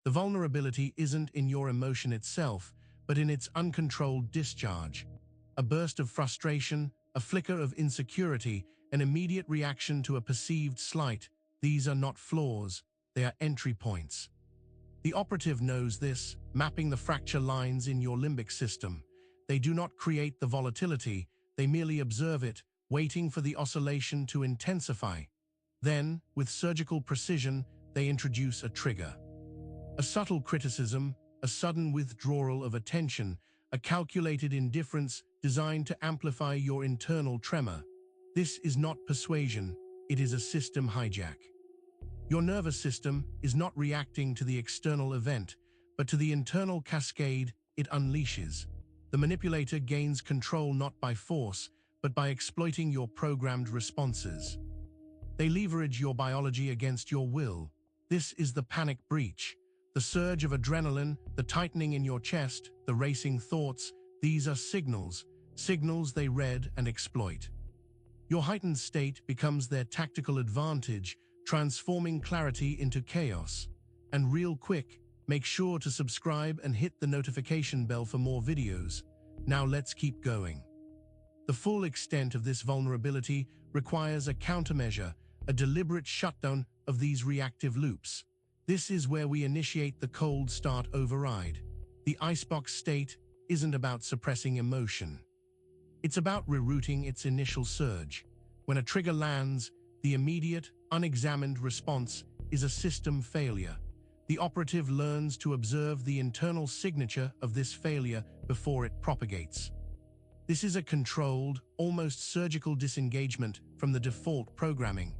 The vulnerability isn't in your emotion itself, but in its uncontrolled discharge. A burst of frustration, a flicker of insecurity, an immediate reaction to a perceived slight. These are not flaws, they are entry points. The operative knows this, mapping the fracture lines in your limbic system. They do not create the volatility, they merely observe it, waiting for the oscillation to intensify. Then, with surgical precision, they introduce a trigger. A subtle criticism, a sudden withdrawal of attention, a calculated indifference designed to amplify your internal tremor. This is not persuasion, it is a system hijack. Your nervous system is not reacting to the external event, but to the internal cascade it unleashes. The manipulator gains control not by force, but by exploiting your programmed responses. They leverage your biology against your will. This is the panic breach. The surge of adrenaline, the tightening in your chest, the racing thoughts, these are signals they read and exploit. Your heightened state becomes their tactical advantage, transforming clarity into chaos. And real quick, make sure to subscribe and hit the notification bell for more videos. Now let's keep going. The full extent of this vulnerability requires a countermeasure, a deliberate shutdown of these reactive loops. This is where we initiate the cold start override. The icebox state isn't about suppressing emotion. It's about rerouting its initial surge. When a trigger lands, the immediate, unexamined response is a system failure. The operative learns to observe the internal signature of this failure before it propagates. This is a controlled, almost surgical disengagement from the default programming.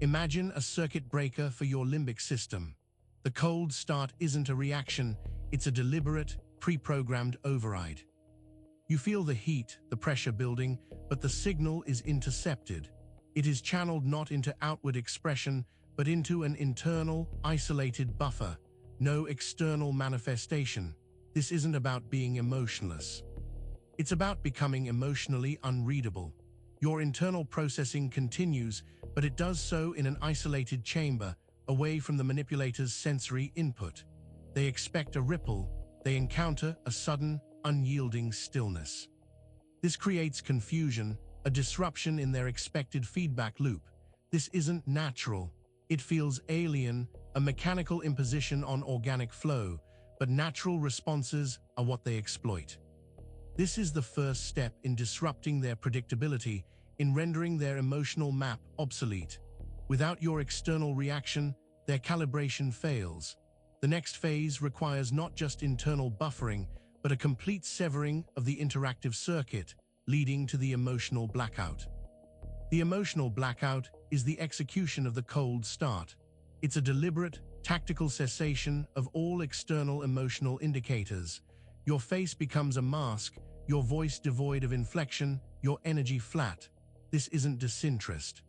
Imagine a circuit breaker for your limbic system. The cold start isn't a reaction, it's a deliberate, pre-programmed override. You feel the heat, the pressure building, but the signal is intercepted. It is channeled not into outward expression, but into an internal, isolated buffer. No external manifestation. This isn't about being emotionless. It's about becoming emotionally unreadable. Your internal processing continues, but it does so in an isolated chamber, away from the manipulator's sensory input. They expect a ripple, they encounter a sudden, unyielding stillness. This creates confusion, a disruption in their expected feedback loop. This isn't natural. It feels alien, a mechanical imposition on organic flow, but natural responses are what they exploit. This is the first step in disrupting their predictability, in rendering their emotional map obsolete. Without your external reaction, their calibration fails. The next phase requires not just internal buffering, but a complete severing of the interactive circuit, leading to the emotional blackout. The emotional blackout is the execution of the cold start. It's a deliberate, tactical cessation of all external emotional indicators. Your face becomes a mask, your voice devoid of inflection, your energy flat. This isn't disinterest.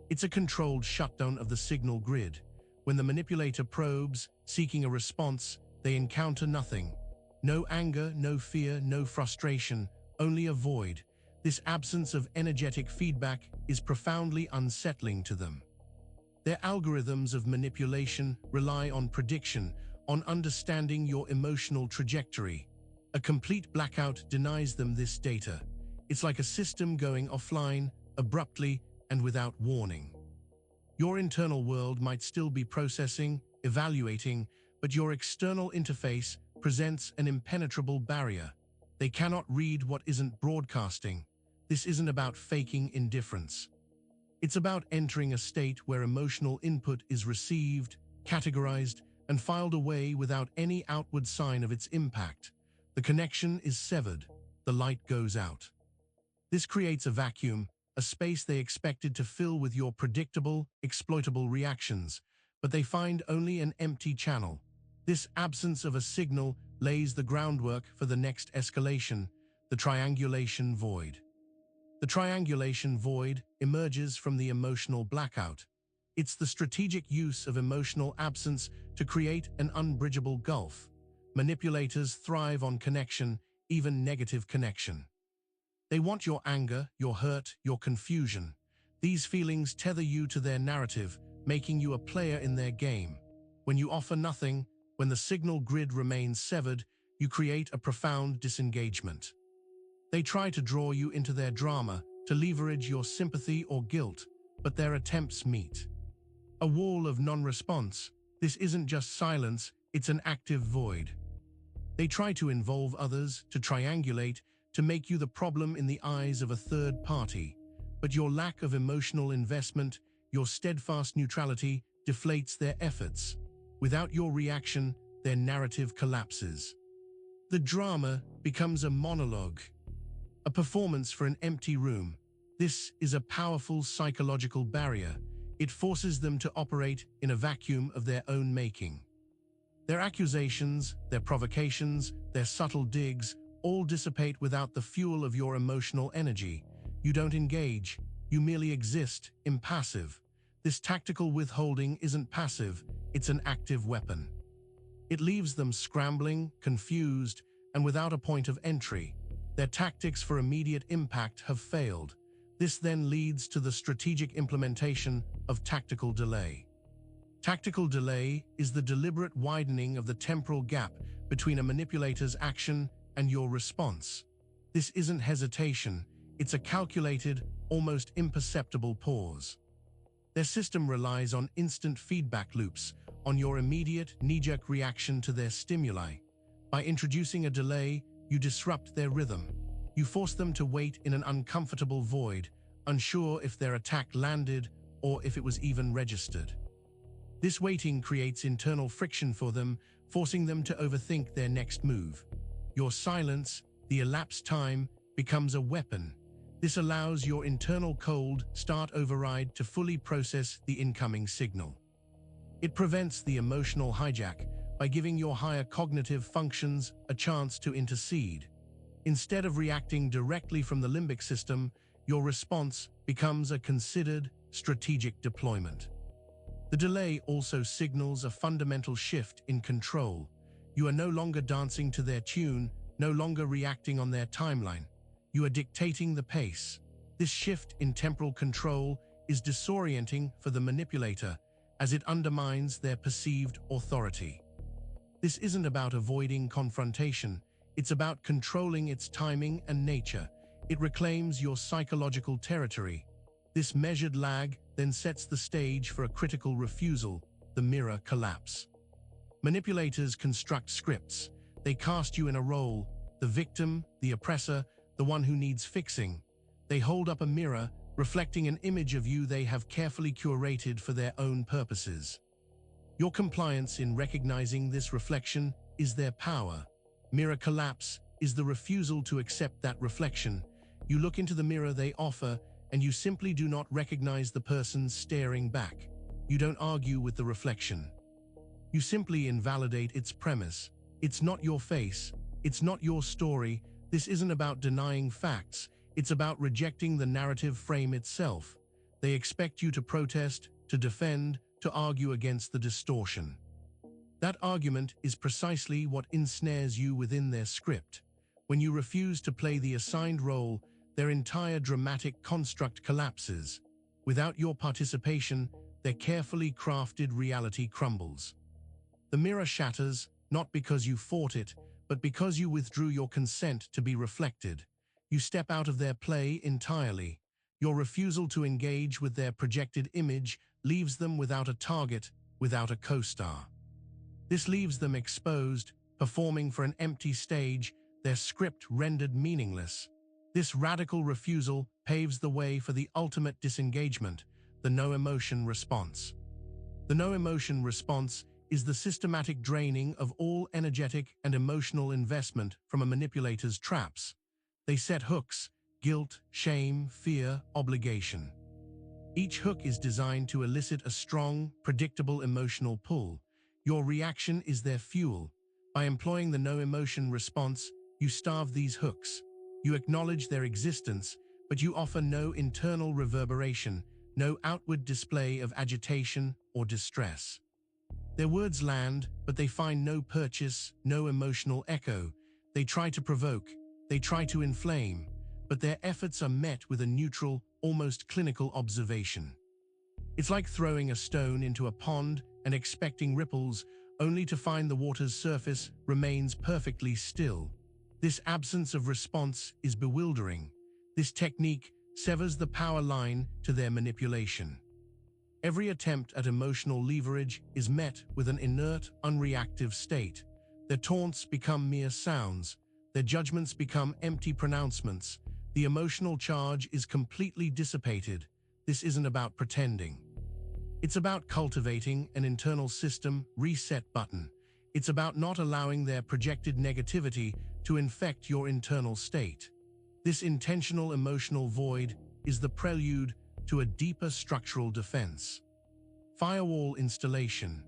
It's a controlled shutdown of the signal grid. When the manipulator probes, seeking a response, they encounter nothing. No anger, no fear, no frustration, only a void. This absence of energetic feedback is profoundly unsettling to them. Their algorithms of manipulation rely on prediction, on understanding your emotional trajectory. A complete blackout denies them this data. It's like a system going offline, abruptly and without warning. Your internal world might still be processing, evaluating, but your external interface presents an impenetrable barrier. They cannot read what isn't broadcasting. This isn't about faking indifference. It's about entering a state where emotional input is received, categorized, and filed away without any outward sign of its impact. The connection is severed. The light goes out. This creates a vacuum, a space they expected to fill with your predictable, exploitable reactions, but they find only an empty channel. This absence of a signal lays the groundwork for the next escalation, the triangulation void. The triangulation void emerges from the emotional blackout. It's the strategic use of emotional absence to create an unbridgeable gulf. Manipulators thrive on connection, even negative connection. They want your anger, your hurt, your confusion. These feelings tether you to their narrative, making you a player in their game. When you offer nothing, When the signal grid remains severed, you create a profound disengagement. They try to draw you into their drama, to leverage your sympathy or guilt, but their attempts meet a wall of non-response. This isn't just silence, it's an active void. They try to involve others, to triangulate, to make you the problem in the eyes of a third party. But your lack of emotional investment, your steadfast neutrality, deflates their efforts. Without your reaction, their narrative collapses. The drama becomes a monologue, a performance for an empty room. This is a powerful psychological barrier. It forces them to operate in a vacuum of their own making. Their accusations, their provocations, their subtle digs, all dissipate without the fuel of your emotional energy. You don't engage, you merely exist, impassive. This tactical withholding isn't passive, it's an active weapon. It leaves them scrambling, confused, and without a point of entry. Their tactics for immediate impact have failed. This then leads to the strategic implementation of tactical delay. Tactical delay is the deliberate widening of the temporal gap between a manipulator's action and your response. This isn't hesitation, it's a calculated, almost imperceptible pause. Their system relies on instant feedback loops, on your immediate, knee-jerk reaction to their stimuli. By introducing a delay, you disrupt their rhythm. You force them to wait in an uncomfortable void, unsure if their attack landed or if it was even registered. This waiting creates internal friction for them, forcing them to overthink their next move. Your silence, the elapsed time, becomes a weapon. This allows your internal cold start override to fully process the incoming signal. It prevents the emotional hijack by giving your higher cognitive functions a chance to intercede. Instead of reacting directly from the limbic system, your response becomes a considered, strategic deployment. The delay also signals a fundamental shift in control. You are no longer dancing to their tune, no longer reacting on their timeline. You are dictating the pace. This shift in temporal control is disorienting for the manipulator, as it undermines their perceived authority. This isn't about avoiding confrontation, it's about controlling its timing and nature. It reclaims your psychological territory. This measured lag then sets the stage for a critical refusal, the mirror collapse. Manipulators construct scripts. They cast you in a role, the victim, the oppressor, the one who needs fixing. They hold up a mirror, reflecting an image of you they have carefully curated for their own purposes. Your compliance in recognizing this reflection is their power. Mirror collapse is the refusal to accept that reflection. You look into the mirror they offer, and you simply do not recognize the person staring back. You don't argue with the reflection. You simply invalidate its premise. It's not your face. It's not your story. This isn't about denying facts. It's about rejecting the narrative frame itself. They expect you to protest, to defend, to argue against the distortion. That argument is precisely what ensnares you within their script. When you refuse to play the assigned role, their entire dramatic construct collapses. Without your participation, their carefully crafted reality crumbles. The mirror shatters, not because you fought it, but because you withdrew your consent to be reflected. You step out of their play entirely. Your refusal to engage with their projected image leaves them without a target, without a co-star. This leaves them exposed, performing for an empty stage, their script rendered meaningless. This radical refusal paves the way for the ultimate disengagement, the no-emotion response. The no-emotion response is the systematic draining of all energetic and emotional investment from a manipulator's traps. They set hooks: guilt, shame, fear, obligation. Each hook is designed to elicit a strong, predictable emotional pull. Your reaction is their fuel. By employing the no-emotion response, you starve these hooks. You acknowledge their existence, but you offer no internal reverberation, no outward display of agitation or distress. Their words land, but they find no purchase, no emotional echo. They try to provoke, they try to inflame, but their efforts are met with a neutral, almost clinical observation. It's like throwing a stone into a pond and expecting ripples, only to find the water's surface remains perfectly still. This absence of response is bewildering. This technique severs the power line to their manipulation. Every attempt at emotional leverage is met with an inert, unreactive state. Their taunts become mere sounds. Their judgments become empty pronouncements. The emotional charge is completely dissipated. This isn't about pretending. It's about cultivating an internal system reset button. It's about not allowing their projected negativity to infect your internal state. This intentional emotional void is the prelude to a deeper structural defense. Firewall installation.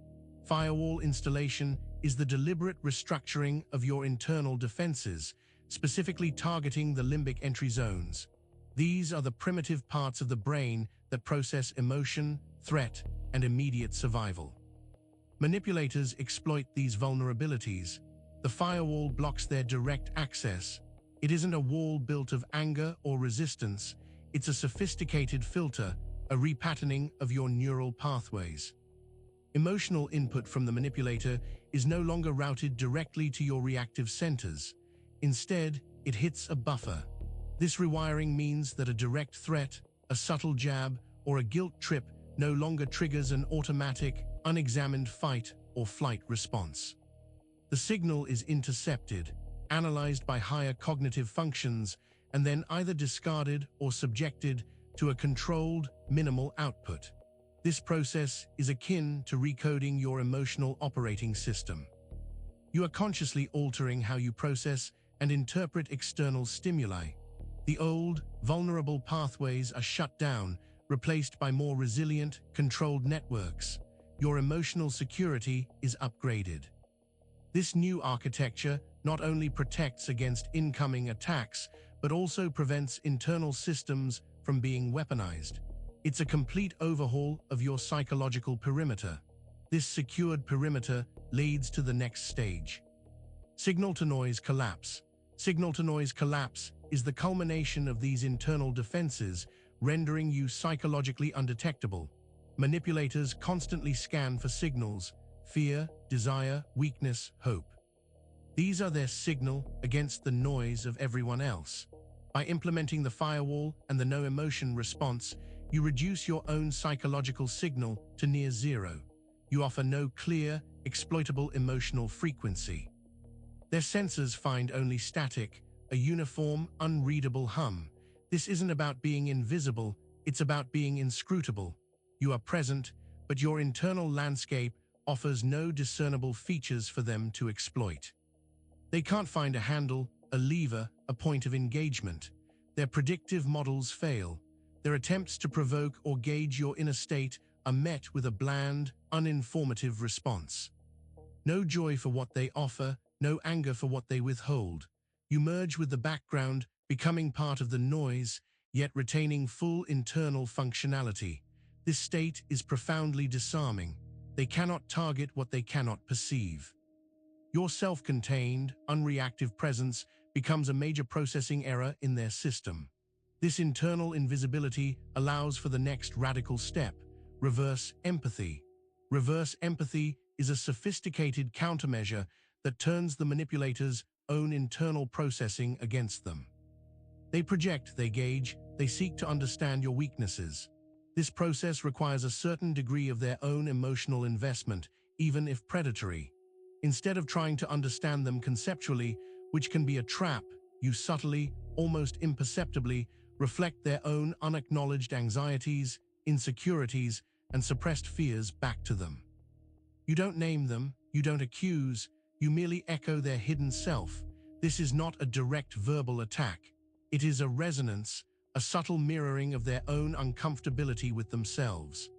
Firewall installation is the deliberate restructuring of your internal defenses, specifically targeting the limbic entry zones. These are the primitive parts of the brain that process emotion, threat, and immediate survival. Manipulators exploit these vulnerabilities. The firewall blocks their direct access. It isn't a wall built of anger or resistance. It's a sophisticated filter, a repatterning of your neural pathways. Emotional input from the manipulator is no longer routed directly to your reactive centers. Instead, it hits a buffer. This rewiring means that a direct threat, a subtle jab, or a guilt trip no longer triggers an automatic, unexamined fight or flight response. The signal is intercepted, analyzed by higher cognitive functions, and then either discarded or subjected to a controlled, minimal output. This process is akin to recoding your emotional operating system. You are consciously altering how you process and interpret external stimuli. The old, vulnerable pathways are shut down, replaced by more resilient, controlled networks. Your emotional security is upgraded. This new architecture not only protects against incoming attacks, but also prevents internal systems from being weaponized. It's a complete overhaul of your psychological perimeter. This secured perimeter leads to the next stage. Signal-to-noise collapse. Signal-to-noise collapse is the culmination of these internal defenses, rendering you psychologically undetectable. Manipulators constantly scan for signals: fear, desire, weakness, hope. These are their signal against the noise of everyone else. By implementing the firewall and the no-emotion response, you reduce your own psychological signal to near zero. You offer no clear, exploitable emotional frequency. Their sensors find only static, a uniform, unreadable hum. This isn't about being invisible, it's about being inscrutable. You are present, but your internal landscape offers no discernible features for them to exploit. They can't find a handle, a lever, a point of engagement. Their predictive models fail. Their attempts to provoke or gauge your inner state are met with a bland, uninformative response. No joy for what they offer, no anger for what they withhold. You merge with the background, becoming part of the noise, yet retaining full internal functionality. This state is profoundly disarming. They cannot target what they cannot perceive. Your self-contained, unreactive presence becomes a major processing error in their system. This internal invisibility allows for the next radical step: reverse empathy. Reverse empathy is a sophisticated countermeasure that turns the manipulator's own internal processing against them. They project, they gauge, they seek to understand your weaknesses. This process requires a certain degree of their own emotional investment, even if predatory. Instead of trying to understand them conceptually, which can be a trap, you subtly, almost imperceptibly, reflect their own unacknowledged anxieties, insecurities, and suppressed fears back to them. You don't name them, you don't accuse, you merely echo their hidden self. This is not a direct verbal attack. It is a resonance, a subtle mirroring of their own uncomfortability with themselves.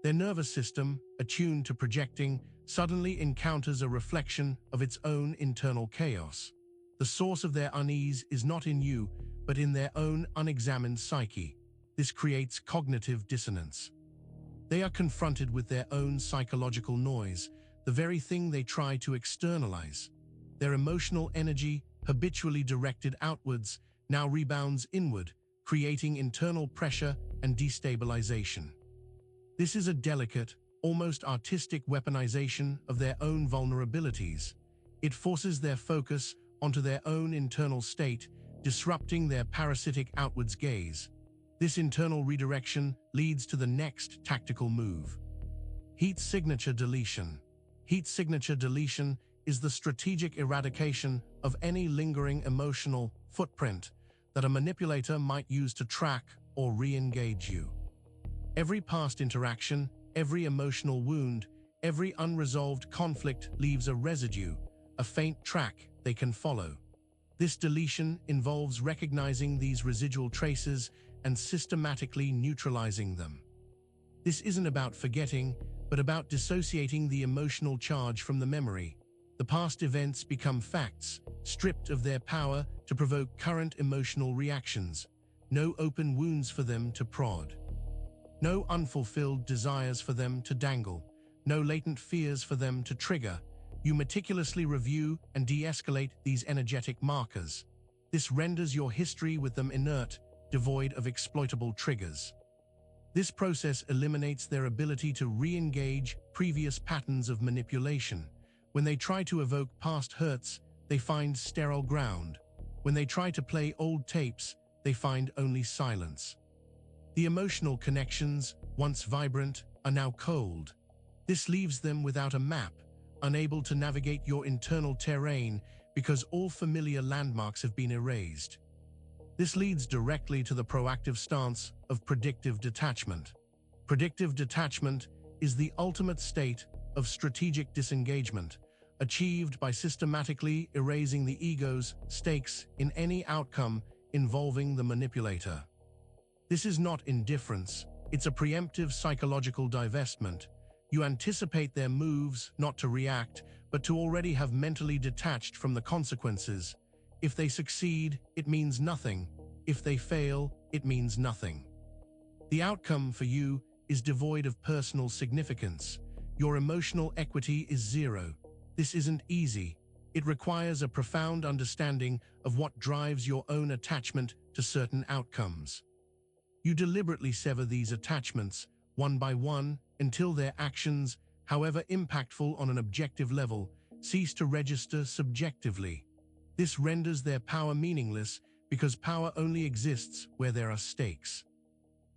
Their nervous system, attuned to projecting, suddenly encounters a reflection of its own internal chaos. The source of their unease is not in you, but in their own unexamined psyche. This creates cognitive dissonance. They are confronted with their own psychological noise, the very thing they try to externalize. Their emotional energy, habitually directed outwards, now rebounds inward, creating internal pressure and destabilization. This is a delicate, almost artistic weaponization of their own vulnerabilities. It forces their focus onto their own internal state, disrupting their parasitic outwards gaze. This internal redirection leads to the next tactical move: heat signature deletion. Heat signature deletion is the strategic eradication of any lingering emotional footprint that a manipulator might use to track or re-engage you. Every past interaction, every emotional wound, every unresolved conflict leaves a residue, a faint track they can follow. This deletion involves recognizing these residual traces and systematically neutralizing them. This isn't about forgetting, but about dissociating the emotional charge from the memory. The past events become facts, stripped of their power to provoke current emotional reactions. No open wounds for them to prod. No unfulfilled desires for them to dangle. No latent fears for them to trigger. You meticulously review and de-escalate these energetic markers. This renders your history with them inert, devoid of exploitable triggers. This process eliminates their ability to re-engage previous patterns of manipulation. When they try to evoke past hurts, they find sterile ground. When they try to play old tapes, they find only silence. The emotional connections, once vibrant, are now cold. This leaves them without a map, unable to navigate your internal terrain because all familiar landmarks have been erased. This leads directly to the proactive stance of predictive detachment. Predictive detachment is the ultimate state of strategic disengagement, achieved by systematically erasing the ego's stakes in any outcome involving the manipulator. This is not indifference, it's a preemptive psychological divestment. You anticipate their moves not to react, but to already have mentally detached from the consequences. If they succeed, it means nothing. If they fail, it means nothing. The outcome for you is devoid of personal significance. Your emotional equity is zero. This isn't easy. It requires a profound understanding of what drives your own attachment to certain outcomes. You deliberately sever these attachments, one by one, until their actions, however impactful on an objective level, cease to register subjectively. This renders their power meaningless because power only exists where there are stakes.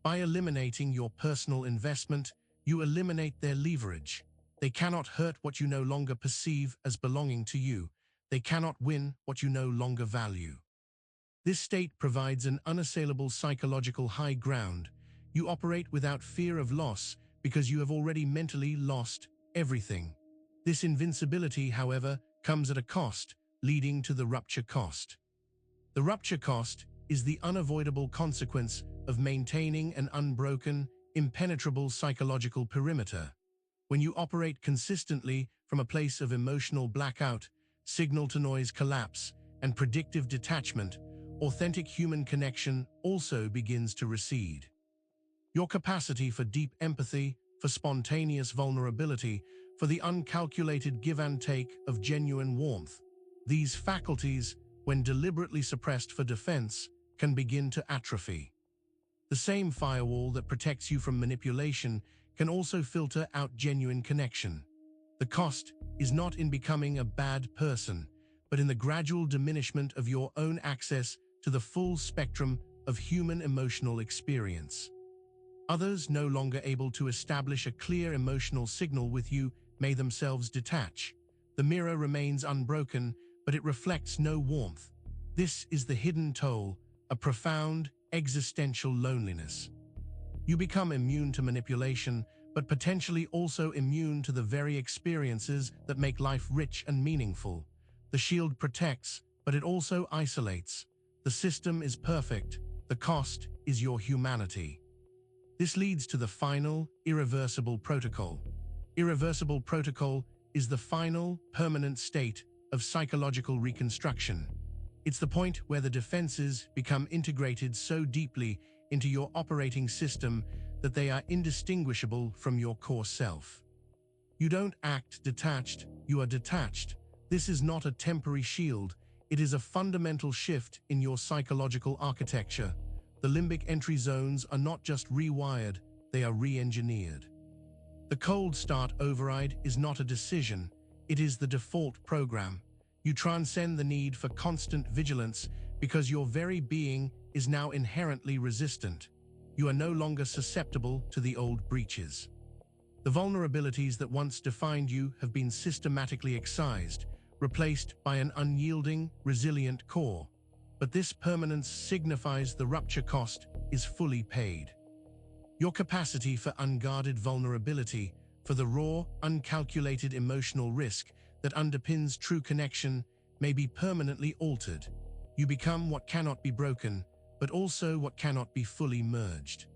By eliminating your personal investment, you eliminate their leverage. They cannot hurt what you no longer perceive as belonging to you. They cannot win what you no longer value. This state provides an unassailable psychological high ground. You operate without fear of loss because you have already mentally lost everything. This invincibility, however, comes at a cost, leading to the rupture cost. The rupture cost is the unavoidable consequence of maintaining an unbroken, impenetrable psychological perimeter. When you operate consistently from a place of emotional blackout, signal-to-noise collapse, and predictive detachment, authentic human connection also begins to recede. Your capacity for deep empathy, for spontaneous vulnerability, for the uncalculated give and take of genuine warmth. These faculties, when deliberately suppressed for defense, can begin to atrophy. The same firewall that protects you from manipulation can also filter out genuine connection. The cost is not in becoming a bad person, but in the gradual diminishment of your own access to the full spectrum of human emotional experience. Others, no longer able to establish a clear emotional signal with you, may themselves detach. The mirror remains unbroken, but it reflects no warmth. This is the hidden toll, a profound, existential loneliness. You become immune to manipulation, but potentially also immune to the very experiences that make life rich and meaningful. The shield protects, but it also isolates. The system is perfect, the cost is your humanity. This leads to the final, irreversible protocol. Irreversible protocol is the final, permanent state of psychological reconstruction. It's the point where the defenses become integrated so deeply into your operating system that they are indistinguishable from your core self. You don't act detached, you are detached. This is not a temporary shield, it is a fundamental shift in your psychological architecture. The limbic entry zones are not just rewired, they are re-engineered. The cold start override is not a decision, it is the default program. You transcend the need for constant vigilance because your very being is now inherently resistant. You are no longer susceptible to the old breaches. The vulnerabilities that once defined you have been systematically excised, replaced by an unyielding, resilient core. But this permanence signifies the rupture cost is fully paid. Your capacity for unguarded vulnerability, for the raw, uncalculated emotional risk that underpins true connection, may be permanently altered. You become what cannot be broken, but also what cannot be fully merged.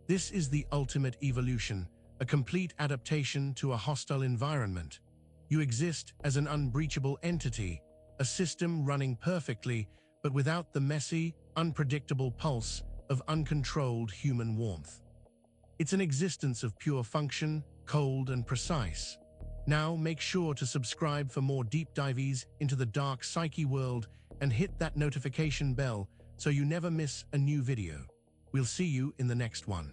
This is the ultimate evolution, a complete adaptation to a hostile environment. You exist as an unbreachable entity, a system running perfectly, but without the messy, unpredictable pulse of uncontrolled human warmth. It's an existence of pure function, cold and precise. Now make sure to subscribe for more deep dives into the Dark Psyche world and hit that notification bell so you never miss a new video. We'll see you in the next one.